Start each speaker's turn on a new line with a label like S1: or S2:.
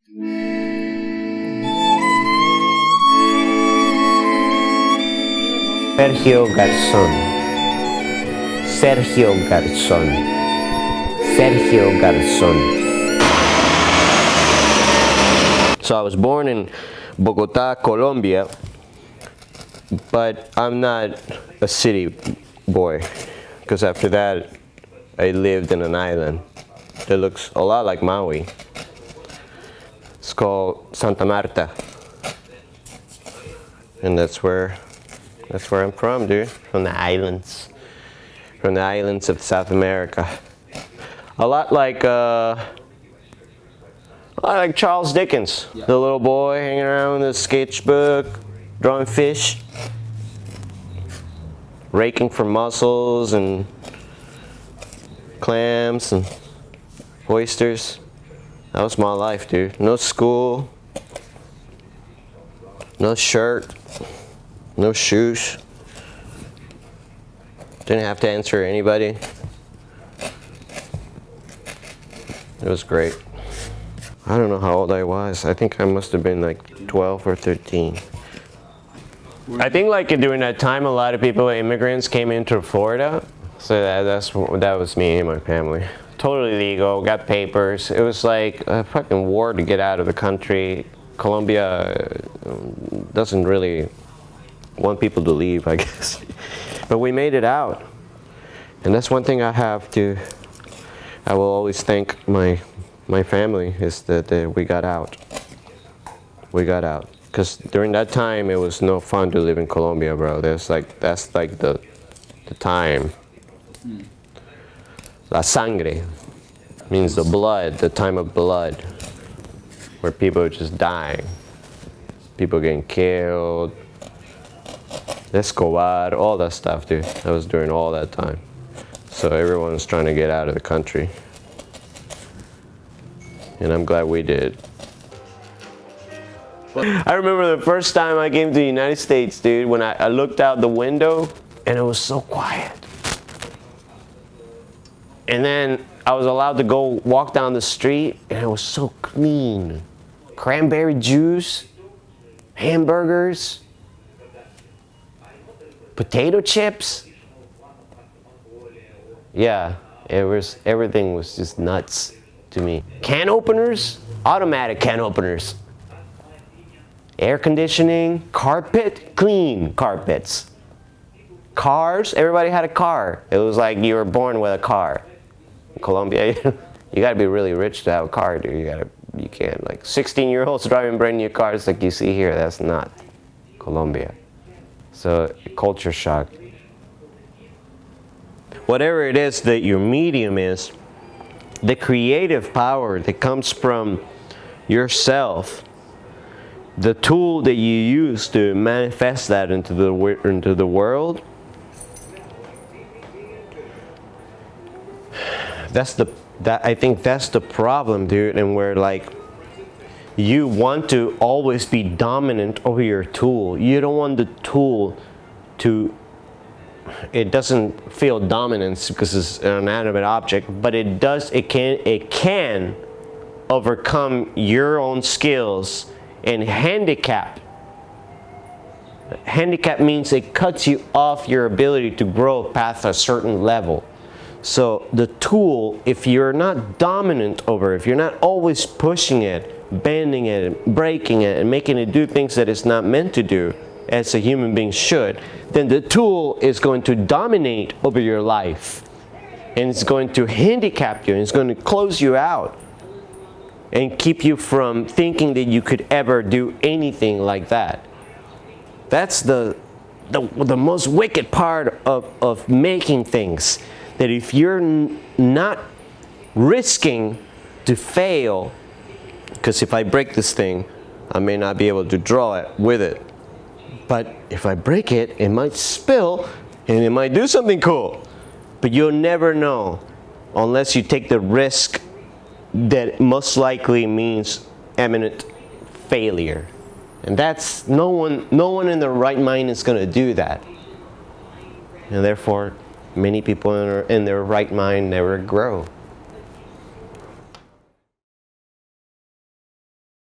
S1: Sergio Garzon. Sergio Garzon. Sergio Garzon. So I was born in Bogota, Colombia, but I'm not a city boy, because after that I lived in an island that looks a lot like Maui. It's called Santa Marta, and that's where I'm from, dude. From the islands of South America. A lot like Charles Dickens, yeah. The little boy hanging around with a sketchbook, drawing fish, raking for mussels and clams and oysters. That was my life, dude. No school, no shirt, no shoes. Didn't have to answer anybody. It was great. I don't know how old I was. I think I must have been like 12 or 13. I think like during that time, a lot of people, immigrants, came into Florida. So that was me and my family. Totally legal, got papers. It was like a fucking war to get out of the country. Colombia doesn't really want people to leave, I guess. But we made it out. And that's one thing I will always thank my family, is that we got out. We got out. Because during that time, it was no fun to live in Colombia, bro. That's like the time. La sangre means the blood, the time of blood, where people are just dying. People getting killed. Escobar, all that stuff, dude. That was during all that time. So everyone was trying to get out of the country. And I'm glad we did. I remember the first time I came to the United States, dude, when I looked out the window and it was so quiet. And then I was allowed to go walk down the street and it was so clean. Cranberry juice, hamburgers, potato chips. Yeah, everything was just nuts to me. Can openers, automatic can openers. Air conditioning, carpet, clean carpets. Cars, everybody had a car. It was like you were born with a car. In Colombia, you gotta be really rich to have a car, dude. You can't, like 16-year-olds driving brand new cars like you see here. That's not Colombia. So, culture shock. Whatever it is that your medium is, the creative power that comes from yourself, the tool that you use to manifest that into the world, I think that's the problem, dude. And where like you want to always be dominant over your tool. You don't want the tool to, it doesn't feel dominance because it's an inanimate object, but it can overcome your own skills and handicap. Handicap means it cuts you off your ability to grow past a certain level. So the tool, if you're not dominant over it, if you're not always pushing it, bending it, breaking it, and making it do things that it's not meant to do, as a human being should, then the tool is going to dominate over your life. And it's going to handicap you, and it's going to close you out and keep you from thinking that you could ever do anything like that. That's the most wicked part of making things. That if you're not risking to fail, because if I break this thing, I may not be able to draw it with it. But if I break it, it might spill and it might do something cool. But you'll never know unless you take the risk that most likely means imminent failure. And that's no one in their right mind is going to do that. And therefore, many people in their right mind never grow.